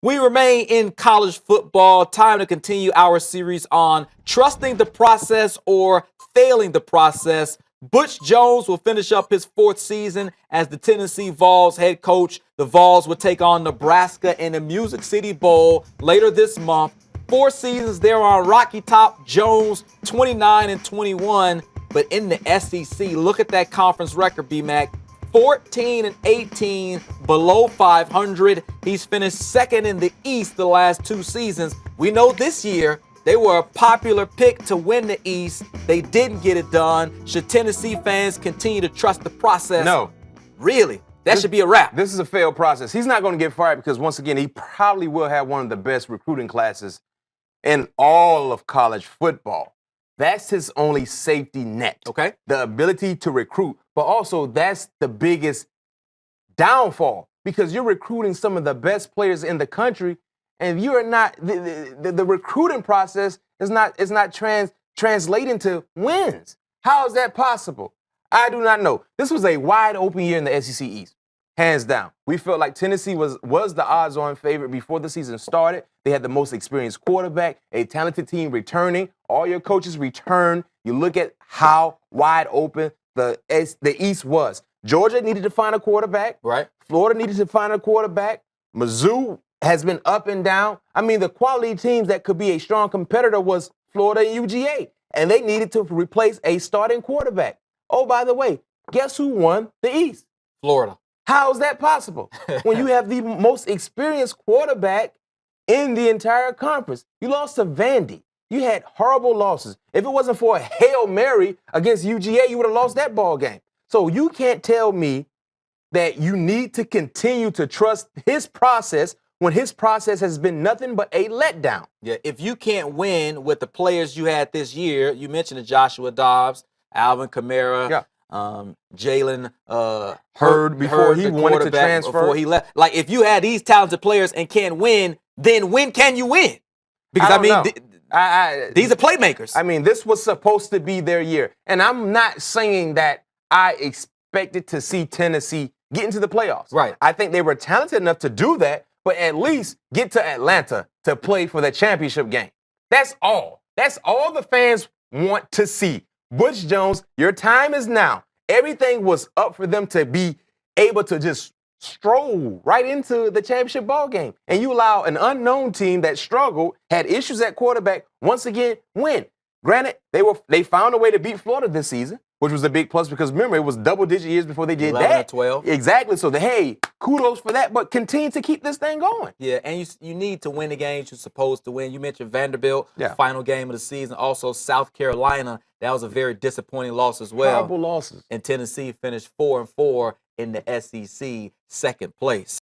We remain in college football. Time to continue our series on trusting the process or failing the process. Butch Jones will finish up his fourth season as the Tennessee Vols head coach. The Vols will take on Nebraska in the Music City Bowl later this month. 4 seasons there on Rocky Top. Jones 29-21, but in the SEC, look at that conference record, B-Mac. 14-18, below 500. He's finished second in the East the last 2 seasons. We know this year they were a popular pick to win the East. They didn't get it done. Should Tennessee fans continue to trust the process? No. Really? That should be a wrap. This is a failed process. He's not going to get fired because, once again, he probably will have one of the best recruiting classes in all of college football. That's his only safety net. Okay. The ability to recruit. But also, that's the biggest downfall because you're recruiting some of the best players in the country, and you are not the recruiting process is not translating to wins. How is that possible? I do not know. This was a wide open year in the SEC East, hands down. We felt like Tennessee was the odds-on favorite before the season started. They had the most experienced quarterback, a talented team returning. All your coaches returned. You look at how wide open the East was. Georgia needed to find a quarterback. Right. Florida needed to find a quarterback. Mizzou has been up and down. I mean, the quality teams that could be a strong competitor was Florida and UGA, and they needed to replace a starting quarterback. Oh, by the way, guess who won the East? Florida. How is that possible? When you have the most experienced quarterback in the entire conference. You lost to Vandy. You had horrible losses. If it wasn't for a Hail Mary against UGA, you would have lost that ball game. So you can't tell me that you need to continue to trust his process when his process has been nothing but a letdown. Yeah, if you can't win with the players you had this year, you mentioned Joshua Dobbs, Alvin Kamara, Jalen Hurd before he wanted to transfer. Before he left. Like, if you had these talented players and can't win, then when can you win? Because, these are playmakers. I mean, this was supposed to be their year. And I'm not saying that I expected to see Tennessee get into the playoffs. Right. I think they were talented enough to do that, but at least get to Atlanta to play for the championship game. That's all. That's all the fans want to see. Butch Jones, your time is now. Everything was up for them to be able to just stroll right into the championship ball game. And you allow an unknown team that struggled, had issues at quarterback, once again win. Granted, they found a way to beat Florida this season, which was a big plus because, remember, it was double-digit years before they did 11 and 12. Exactly. So, hey, kudos for that, but continue to keep this thing going. Yeah, and you need to win the games you're supposed to win. You mentioned Vanderbilt, final game of the season. Also, South Carolina, that was a very disappointing loss as well. Horrible losses. And Tennessee finished 4-4 in the SEC, second place.